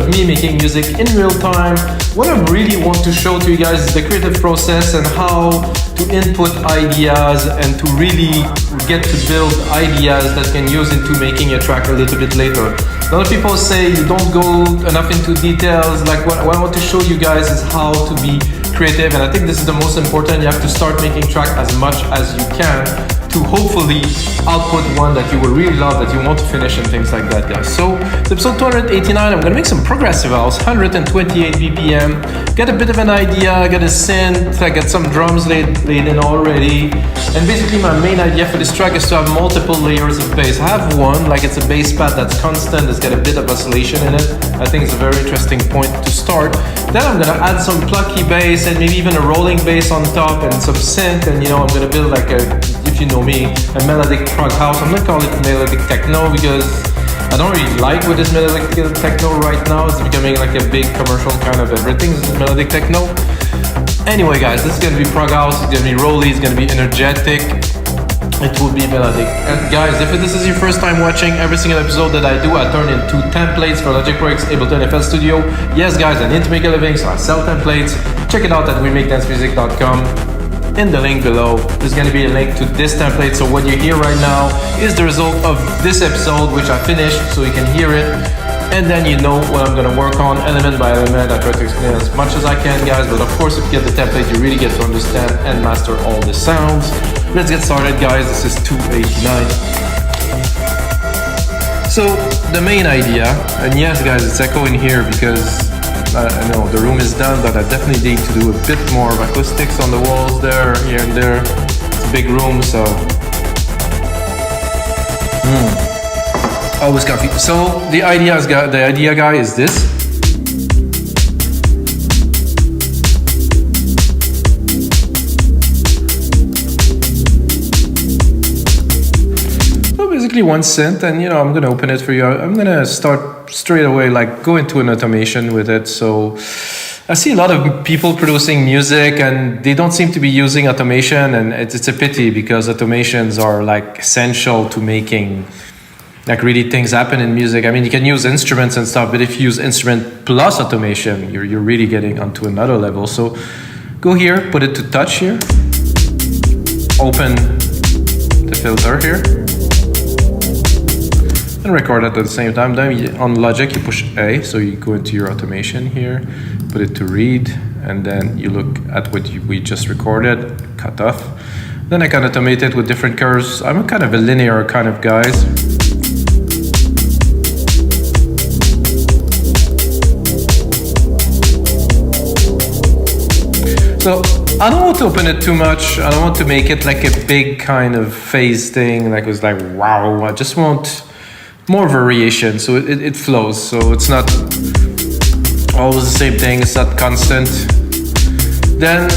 of me making music in real time. What I really want to show to you guys is the creative process and how to input ideas and to really get to build ideas that can use into making a track a little bit later. A lot of people say you don't go enough into details. Like what I want to show you guys is how to be creative, and I think this is the most important. You have to start making track as much as you can to hopefully output one that you will really love, that you want to finish and things like that, guys. So it's episode 289. I'm gonna make some progressive house, 128 BPM. Get a bit of an idea, get a synth, I got some drums laid in already. And basically my main idea for this track is to have multiple layers of bass. I have one, like it's a bass pad that's constant, it's got a bit of oscillation in it. I think it's a very interesting point to start. Then I'm gonna add some plucky bass and maybe even a rolling bass on top and some synth, and I'm gonna build like if you know me, a melodic prog house. I'm gonna call it melodic techno because I don't really like what is melodic techno right now. It's becoming like a big commercial kind of everything. This is melodic techno. Anyway, guys, this is gonna be prog house. It's gonna be rolly. It's gonna be energetic. It will be melodic. And guys, if this is your first time watching every single episode that I do, I turn into templates for Logic Pro X, Ableton, FL Studio. Yes, guys, I need to make a living, so I sell templates. Check it out at WeMakeDanceMusic.com. In the link below, there's going to be a link to this template. So what you hear right now is the result of this episode, which I finished, so you can hear it. And then you know what I'm going to work on, element by element. I try to explain as much as I can, guys. But of course, if you get the template, you really get to understand and master all the sounds. Let's get started, guys. This is 289. So the main idea, and yes, guys, it's echoing here because I know the room is done, but I definitely need to do a bit more of acoustics on the walls there, here and there. It's a big room, so always comfy. So the idea, guy, is this. So basically one synth, and I'm gonna open it for you. I'm gonna start straight away, like go into an automation with it. So I see a lot of people producing music and they don't seem to be using automation, and it's a pity because automations are like essential to making like really things happen in music. I mean, you can use instruments and stuff, but if you use instrument plus automation, you're really getting onto another level. So go here, put it to touch here, open the filter here, and record it at the same time. Then on Logic, you push A, so you go into your automation here, put it to read, and then you look at what we just recorded, cut off. Then I can automate it with different curves. I'm kind of a linear kind of guys. So I don't want to open it too much. I don't want to make it like a big kind of phase thing, like it was like, wow. I just want more variation, so it flows. So it's not always the same thing, it's not constant. Then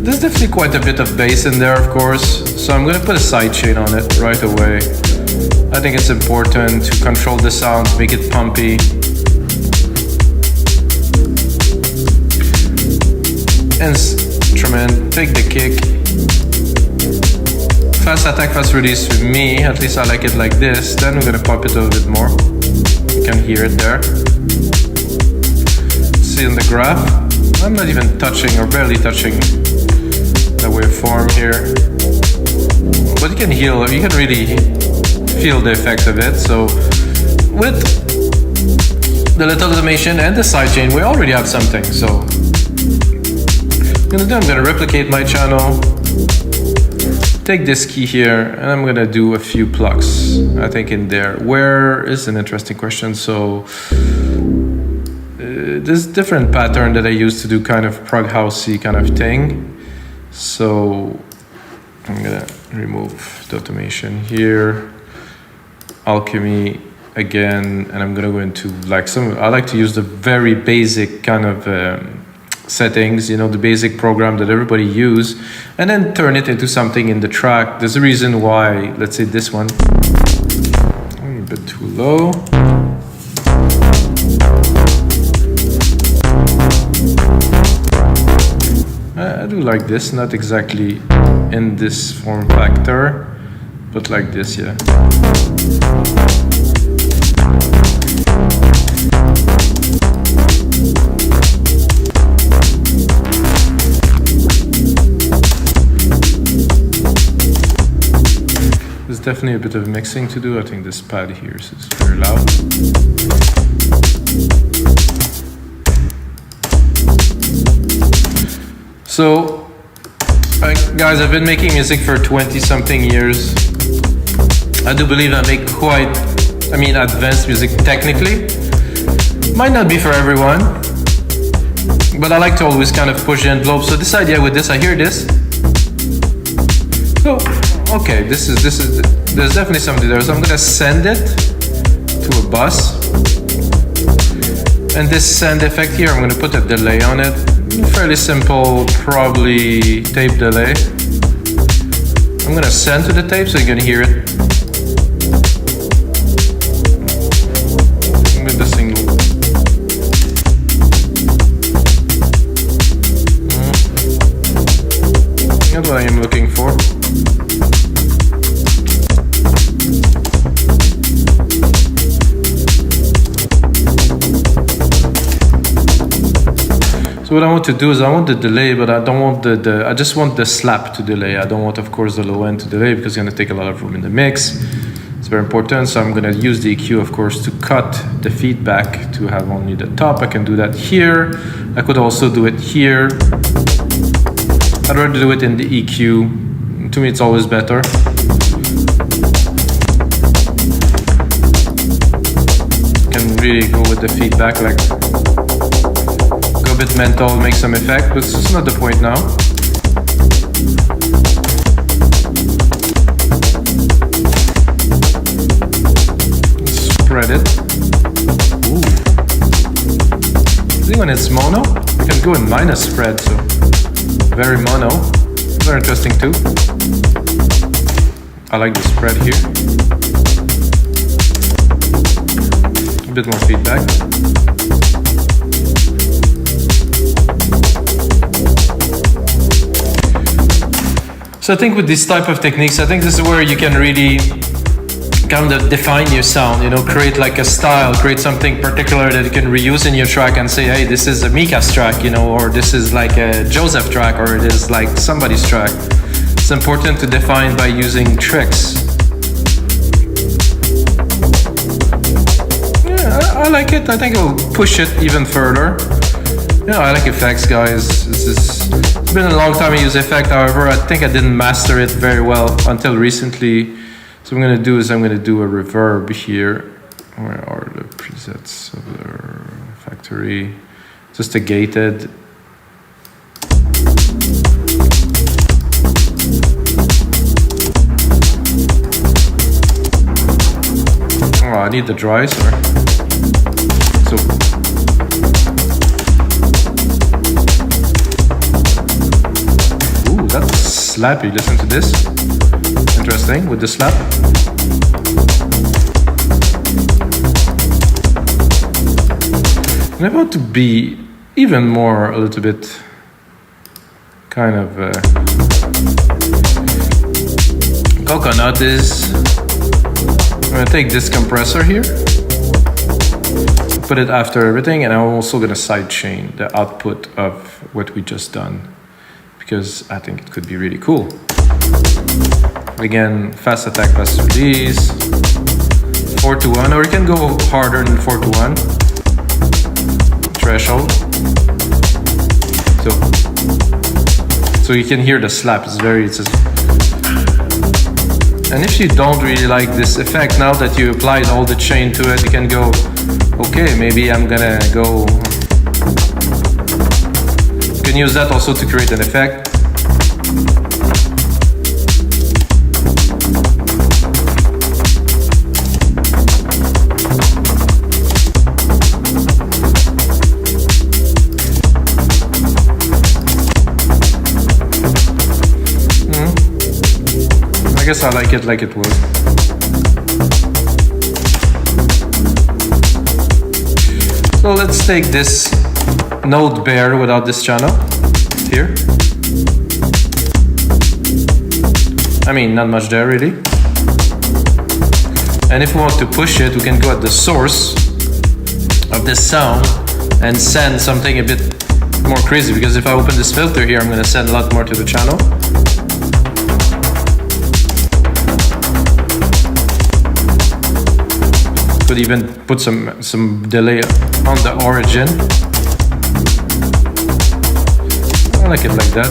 there's definitely quite a bit of bass in there, of course. So I'm gonna put a sidechain on it right away. I think it's important to control the sounds, make it pumpy. Instrument, take the kick. Fast attack, fast release for me, at least I like it like this. Then we're gonna pop it a little bit more. You can hear it there. See in the graph, I'm not even touching or barely touching the waveform here. But you can really feel the effect of it. So with the little automation and the sidechain, we already have something. So I'm gonna replicate my channel, take this key here, and I'm gonna do a few plucks, I think, in there. Where is an interesting question. So there's different pattern that I use to do kind of prog housey kind of thing. So I'm gonna remove the automation here, alchemy again, and I'm gonna go into like I like to use the very basic kind of settings, the basic program that everybody use, and then turn it into something in the track. There's a reason why, let's say this one, a bit too low. I do like this, not exactly in this form factor, but like this, yeah. definitely a bit of mixing to do. I think this pad here is very loud. So, guys, I've been making music for 20-something years. I do believe I make quite, advanced music technically. Might not be for everyone, but I like to always kind of push the envelope. So this idea with this, I hear this. So, okay, there's definitely something there. So I'm gonna send it to a bus. And this send effect here, I'm gonna put a delay on it. Fairly simple, probably tape delay. I'm gonna send to the tape so you can hear it. With the single. That's what I am looking for. So what I want to do is I want the delay, but I don't want I just want the slap to delay. I don't want, of course, the low end to delay because it's going to take a lot of room in the mix. It's very important. So I'm going to use the EQ, of course, to cut the feedback to have only the top. I can do that here. I could also do it here. I'd rather do it in the EQ. To me, it's always better. Can really go with the feedback, like go a bit mental, make some effect, but it's not the point now. Spread it. Ooh. I think when it's mono, you can go in minus spread, so very mono. Very interesting too. I like the spread here. A bit more feedback. So I think with this type of techniques, I think this is where you can really kind of define your sound, create like a style, create something particular that you can reuse in your track and say, hey, this is a Mika's track, or this is like a Joseph track, or it is like somebody's track. It's important to define by using tricks. Yeah, I like it. I think I'll push it even further. Yeah, I like effects, guys. It's been a long time I use effect. However, I think I didn't master it very well until recently. So what I'm going to do is I'm going to do a reverb here. Where are the presets of the factory? Just a gated. Oh, I need the dry, sorry. So. Ooh, that's slappy. Listen to this. Interesting with the slap. And I want to be even more a little bit kind of coconut is. I'm gonna take this compressor here, put it after everything, and I'm also gonna sidechain the output of what we just done because I think it could be really cool. Again, fast attack, fast release, 4-1, or you can go harder than 4-1. Threshold. So you can hear the slap. And if you don't really like this effect, now that you applied all the chain to it, you can go, okay, maybe I'm gonna go. You can use that also to create an effect. I guess I like it was. So let's take this note bare without this channel here. Not much there really. And if we want to push it, we can go at the source of this sound and send something a bit more crazy, because if I open this filter here, I'm going to send a lot more to the channel. could even put some delay on the origin. I like it like that.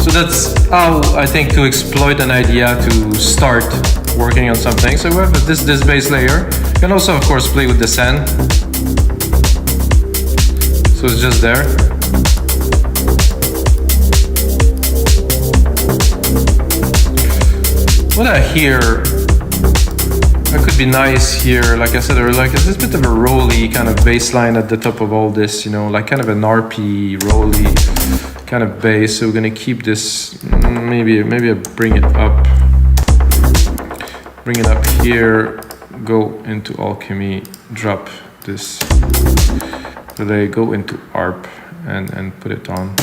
So that's how I think to exploit an idea to start working on something. So we have this bass layer. You can also, of course, play with the send. So it's just there. What I hear, it could be nice here, like I said, or like it's a bit of a rolly kind of bass line at the top of all this, you know, like kind of an RP rolly kind of bass. So we're gonna keep this, maybe I bring it up here, go into alchemy, drop this delay, go into ARP and put it on.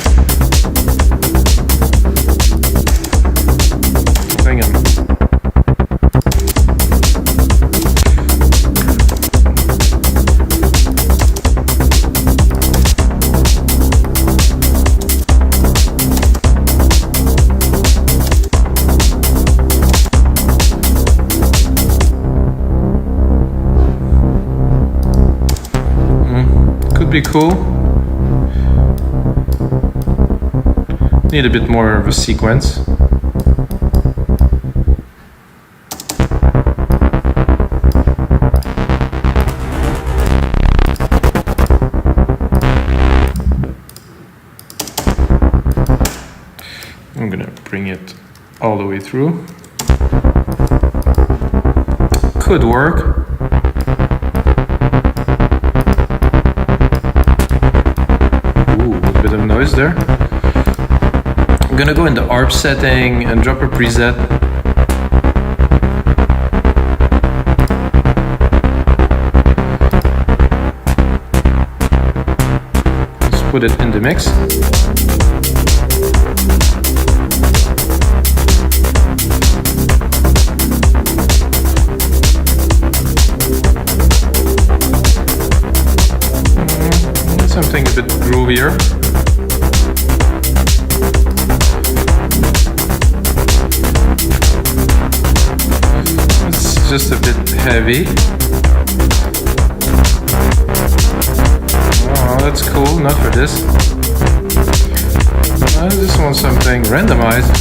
Bring him. Could be cool. Need a bit more of a sequence. I'm gonna bring it all the way through. Could work. Noise there. I'm gonna go in the ARP setting and drop a preset. Let's put it in the mix. Something a bit groovier. Just a bit heavy. Oh, that's cool. Not for this. I just want something randomized.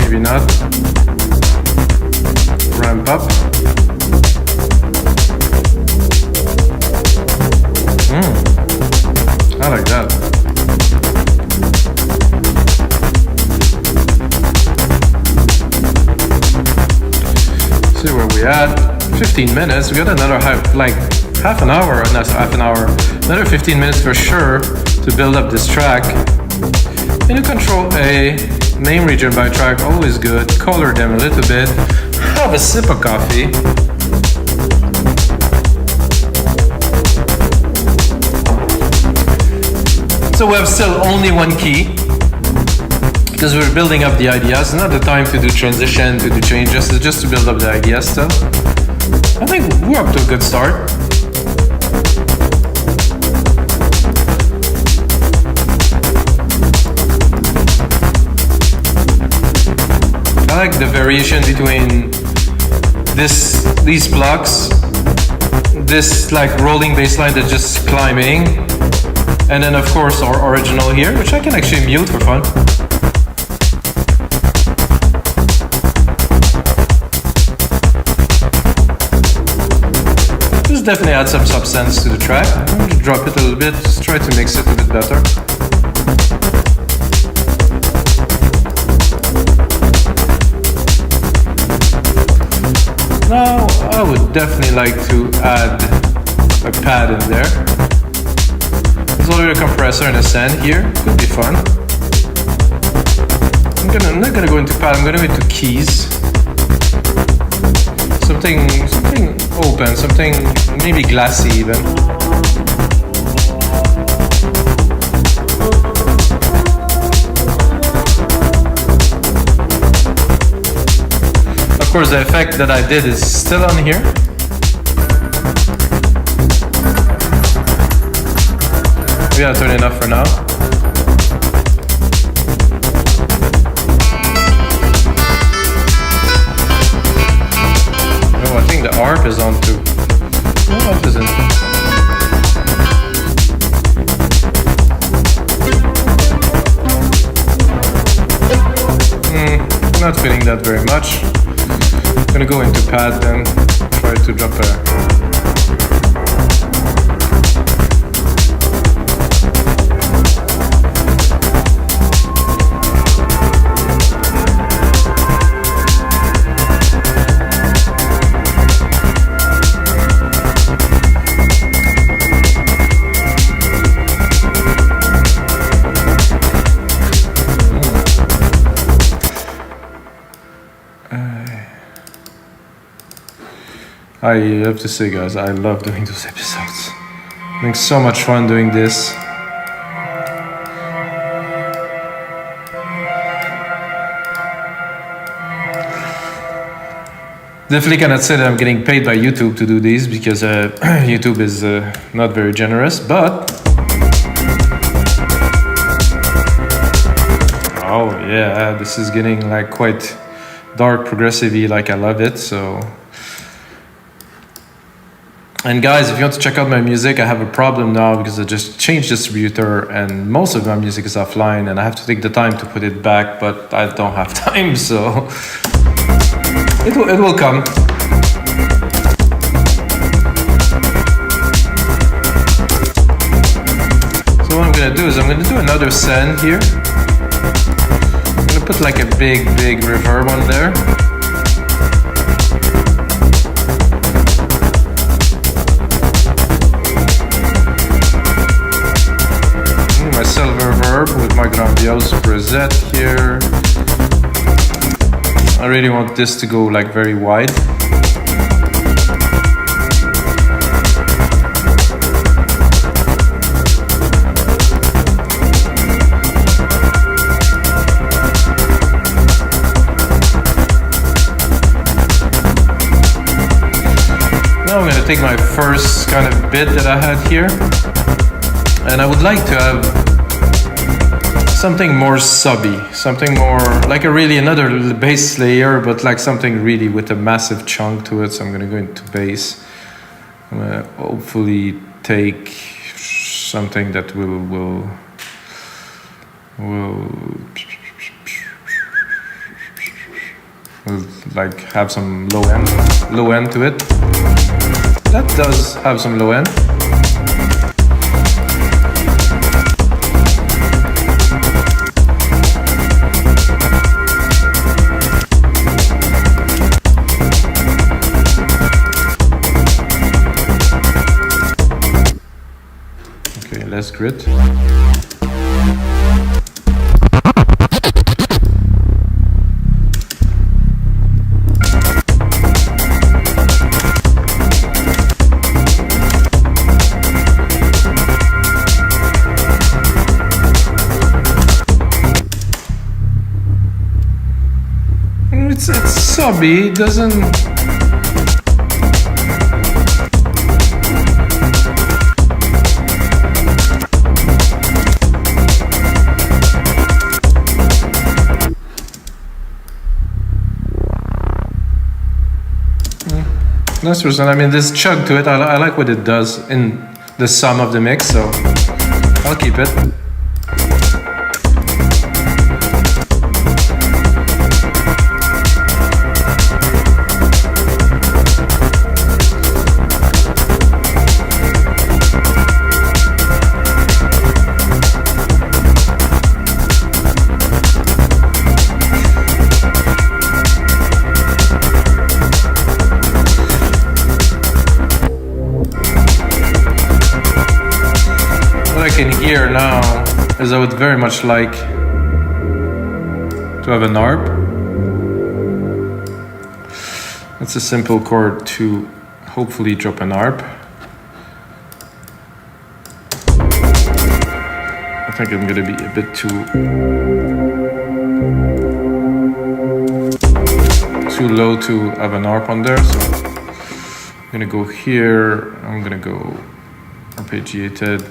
Maybe not. Ramp up. I like that. See where we at. 15 minutes. We got another half an hour, not half an hour. Another 15 minutes for sure to build up this track. And you control A, name region by track, always good. Color them a little bit. Have a sip of coffee. So we have still only one key. Because we're building up the ideas, not the time to do transition, to do changes, it's just to build up the ideas still. I think we're up to a good start. I like the variation between these blocks, this like rolling bass line that's just climbing, and then of course our original here, which I can actually mute for fun. Definitely add some substance to the track. I'm going to drop it a little bit, just try to mix it a bit better. Now, I would definitely like to add a pad in there. There's already a compressor and a send here, could be fun. I'm not going to go into pad, I'm going to go into keys. Something open, something maybe glassy even. Of course, the effect that I did is still on here. We gotta turn it up for now. harp is on too. No, it isn't. Not feeling that very much. I'm gonna go into pad then, try to drop a I have to say, guys, I love doing those episodes. I'm having so much fun doing this. Definitely cannot say that I'm getting paid by YouTube to do these because YouTube is not very generous, but... Oh yeah, this is getting like quite dark progressive-y, like I love it, so... And guys, if you want to check out my music, I have a problem now because I just changed distributor and most of my music is offline and I have to take the time to put it back, but I don't have time, so it will come. So what I'm gonna do is I'm gonna do another send here. I'm gonna put like a big reverb on there. With my grandiose preset here. I really want this to go like very wide. Now I'm going to take my first kind of bit that I had here, and I would like to have something more subby, something more like another bass layer, but like something really with a massive chunk to it. So I'm gonna go into bass. I'm gonna hopefully take something that will like have some low end to it. That does have some low end. Less grit. It's subby, it doesn't... Nice percent. I mean, this chug to it, I like what it does in the sum of the mix, so I'll keep it. In here now is I would very much like to have an arp. That's a simple chord to hopefully drop an arp. I think I'm gonna be a bit too low to have an arp on there, so I'm gonna go here. I'm gonna go arpeggiated.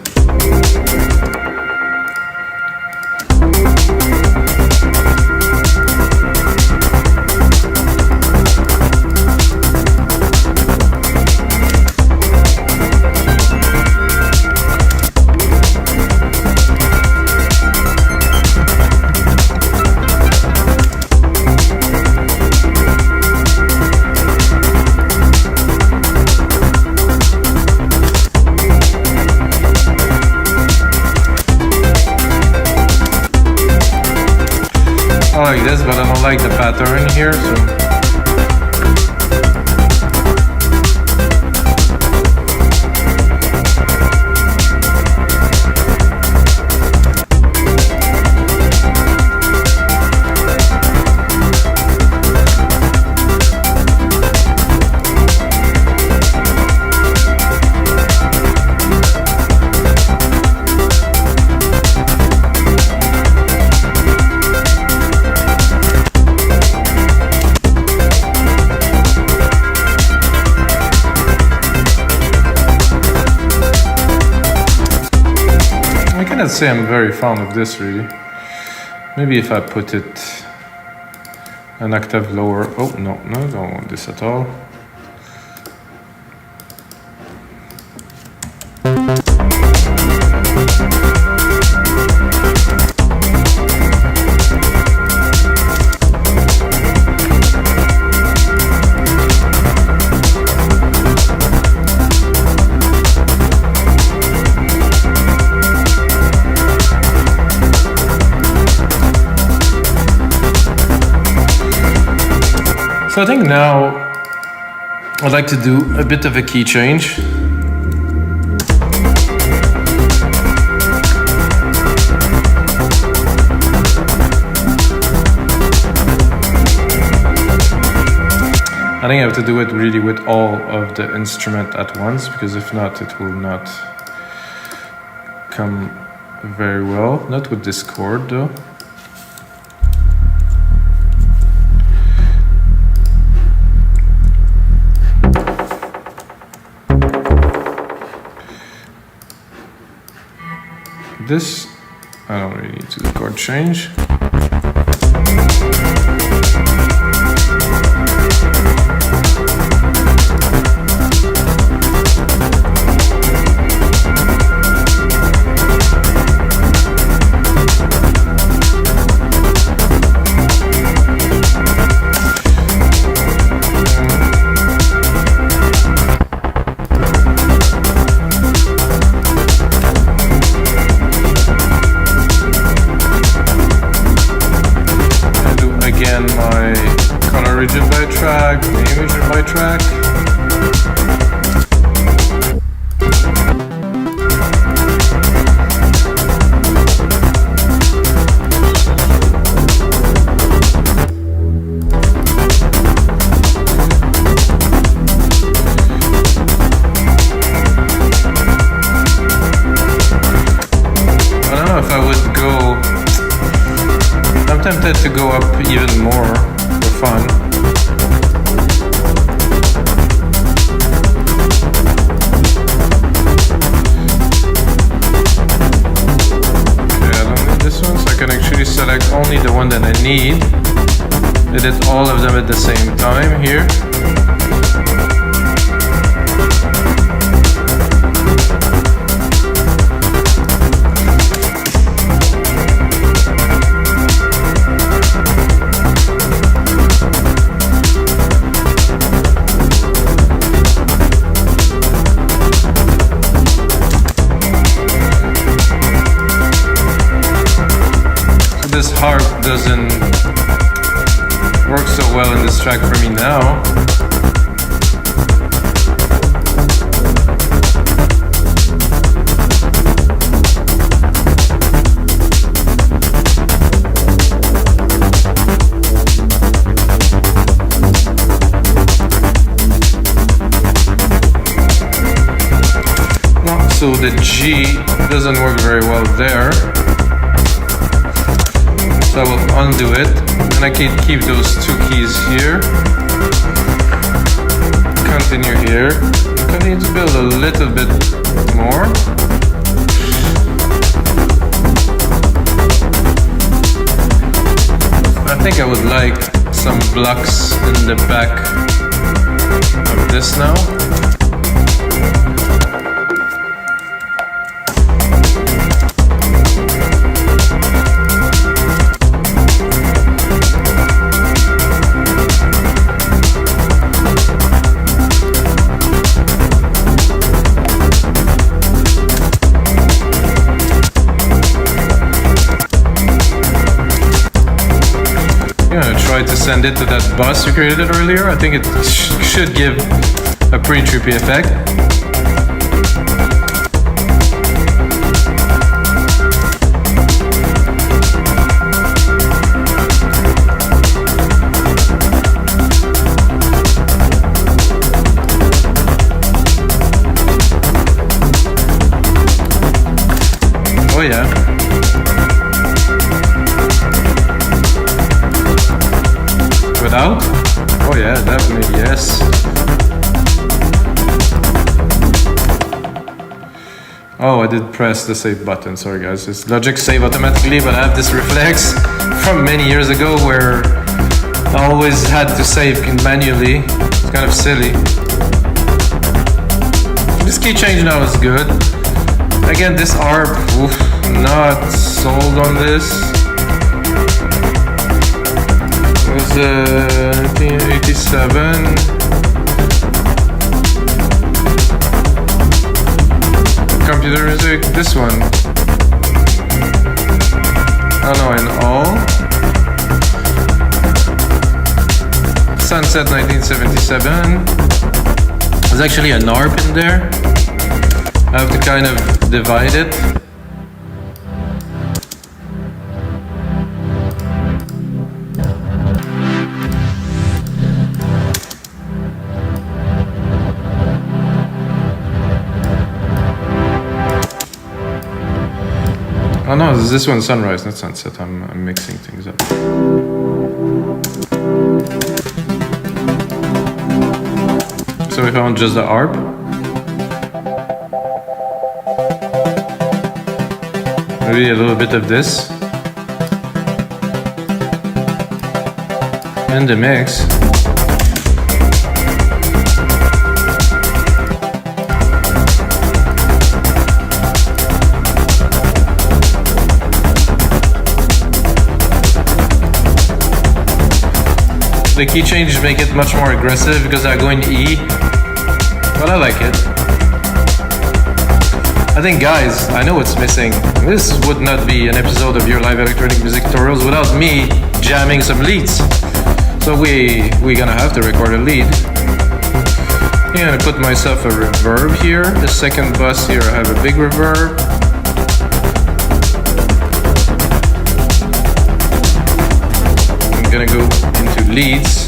like this, but I don't like the pattern here, so. I cannot say I'm very fond of this really. Maybe if I put it an octave lower. Oh no, I don't want this at all. So I think now I'd like to do a bit of a key change. I think I have to do it really with all of the instrument at once, because if not, it will not come very well. Not with this chord though. This, I don't really need to do chord change. Track, name region by track. I don't know if I would go. I'm tempted to go up even more for fun. Select only the one that I need. I did all of them at the same time here. This harp doesn't work so well in this track for me now. So the G doesn't work very well there. So I will undo it, and I can keep those two keys here. Continue here. Continue to build a little bit more. I think I would like some blocks in the back of this now. send it to that bus you created earlier. I think it should give a pretty trippy effect. Oh yeah. Without? Oh yeah, definitely, yes. Oh, I did press the save button, sorry guys. It's Logic save automatically, but I have this reflex from many years ago where I always had to save manually. It's kind of silly. This key change now is good. Again, this ARP, oof, not sold on this. It was 1987. Computer music, this one. Oh no, in all. Sunset 1977. There's actually an ARP in there. I have to kind of divide it. Oh no, this one's sunrise, not sunset. I'm mixing things up. So if I want just the ARP, maybe a little bit of this in the mix. The key changes make it much more aggressive because I go in E, but I like it. I think, guys, I know what's missing. This would not be an episode of your live electronic music tutorials without me jamming some leads. So we're gonna have to record a lead. I'm gonna put myself a reverb here. The second bus here, I have a big reverb. I'm gonna go into leads.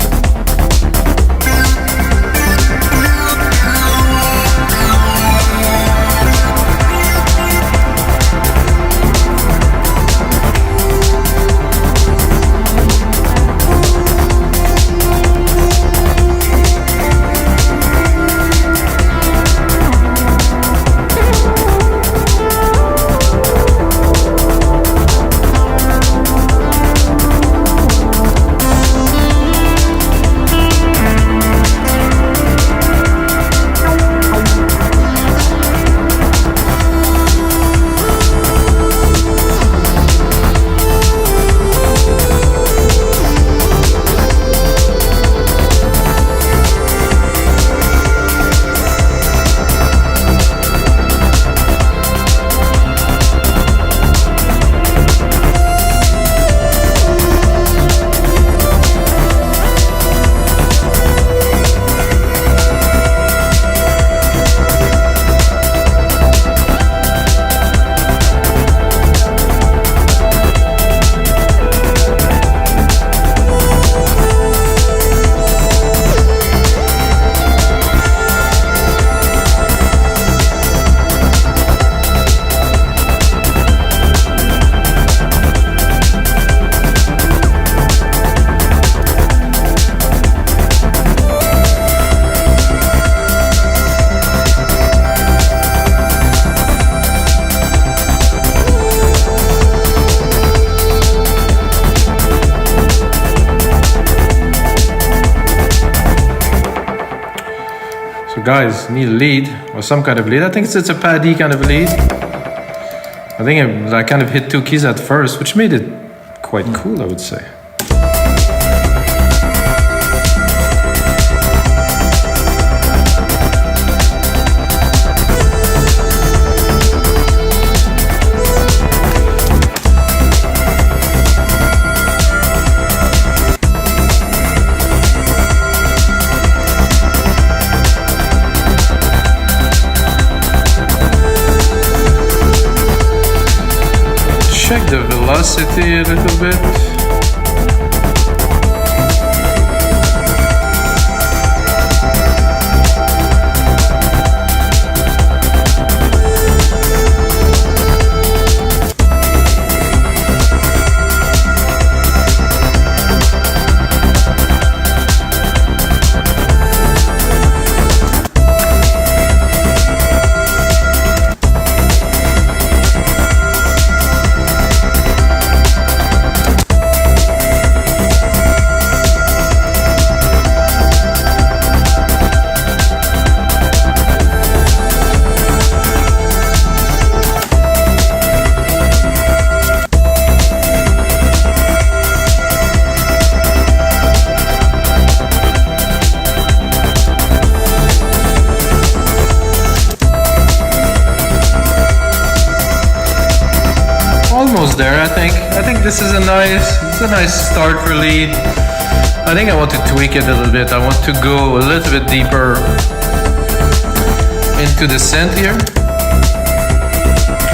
Guys, need a lead or some kind of lead. I think it's a paddy kind of lead. I think I kind of hit two keys at first, which made it quite cool, I would say. velocity a little bit. Almost there, I think. I think this is a nice start for lead. I think I want to tweak it a little bit. I want to go a little bit deeper into the synth here.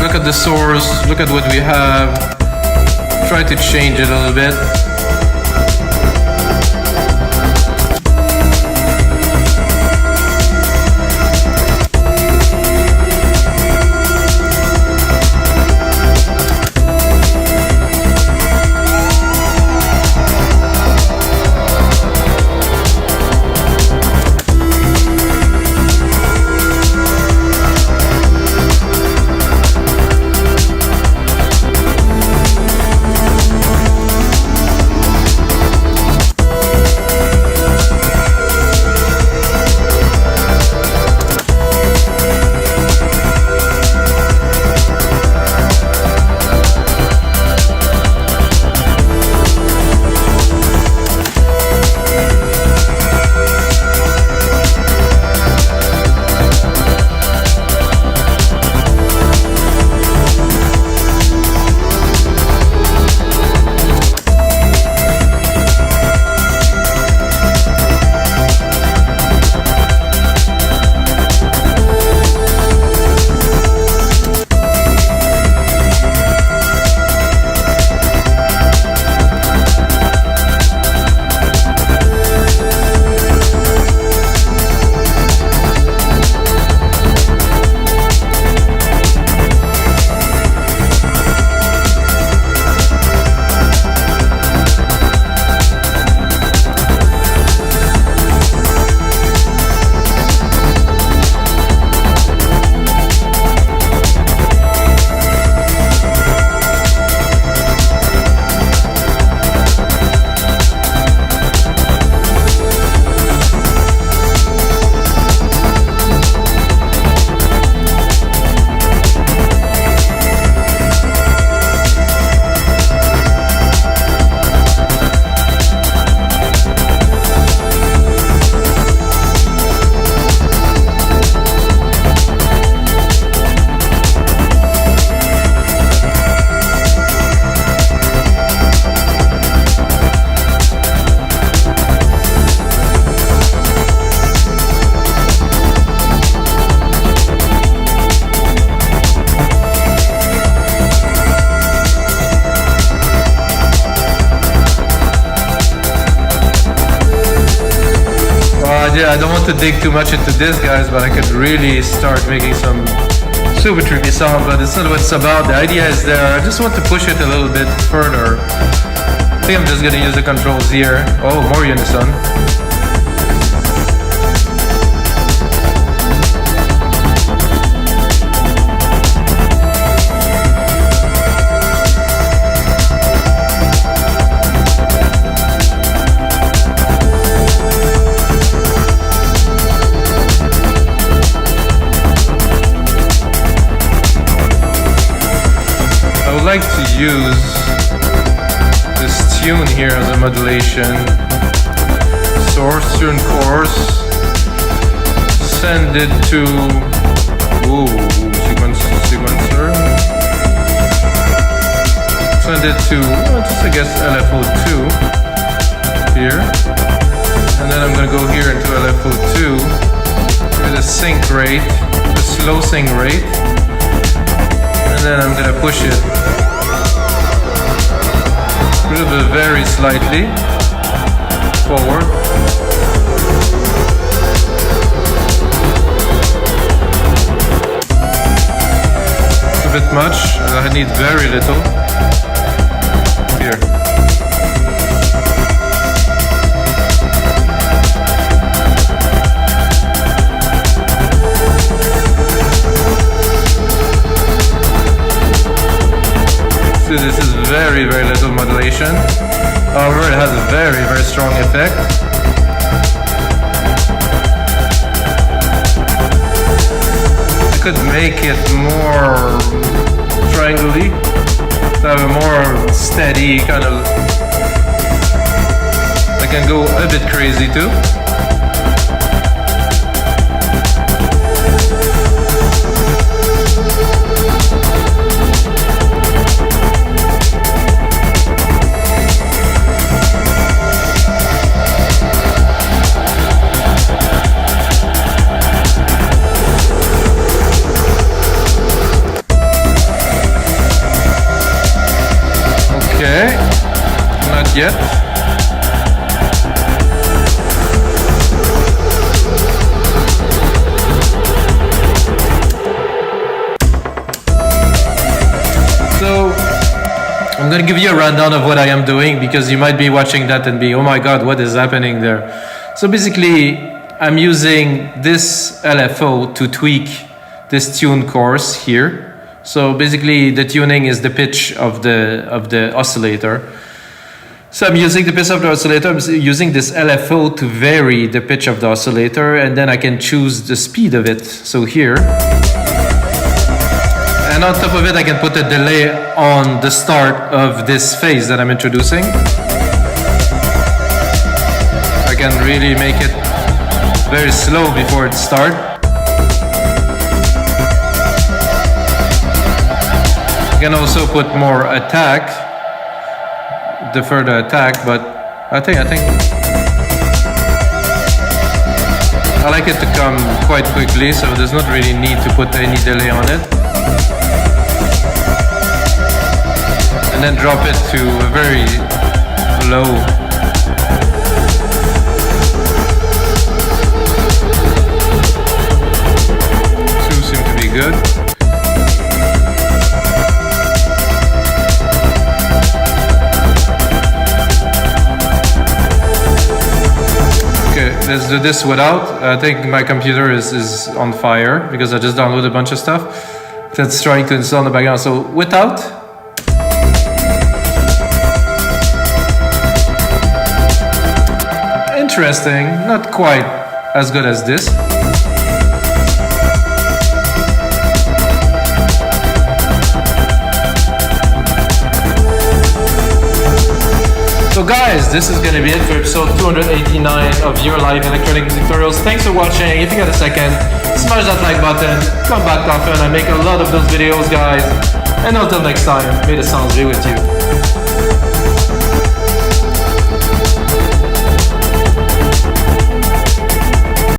Look at the source, look at what we have. Try to change it a little bit. Yeah, I don't want to dig too much into this, guys, but I could really start making some super trippy sound, but it's not what it's about. The idea is there. I just want to push it a little bit further. I think I'm just gonna use the controls here. Oh, more unison. I like to use this tune here as a modulation. Source, tune, chorus. Send it to sequencer. Send it to just I guess LFO2 here, and then I'm gonna go here into LFO2 with a sync rate, a slow sync rate. And then I'm gonna push it Very slightly forward. A bit much. I need very little. Here. See, this is very little modulation. However, it has a very strong effect. I could make it more triangle-y, to have a more steady kind of. I can go a bit crazy too. Okay, not yet. So, I'm gonna give you a rundown of what I am doing because you might be watching that and be, oh my god, what is happening there? So basically, I'm using this LFO to tweak this tune course here. So basically the tuning is the pitch of the oscillator. So I'm using the pitch of the oscillator, I'm using this LFO to vary the pitch of the oscillator, and then I can choose the speed of it. So here. And on top of it I can put a delay on the start of this phase that I'm introducing. I can really make it very slow before it starts. You can also put more attack, defer the attack, but I think I like it to come quite quickly, so there's not really need to put any delay on it. And then drop it to a very low. Two seem to be good. Let's do this without. I think my computer is on fire because I just downloaded a bunch of stuff that's trying to install in the background. So without. Interesting, not quite as good as this. So guys, this is going to be it for episode 289 of Your Live Electronic Music Tutorials. Thanks for watching. If you got a second, smash that like button. Come back often. I make a lot of those videos, guys. And until next time, may the sounds be with you.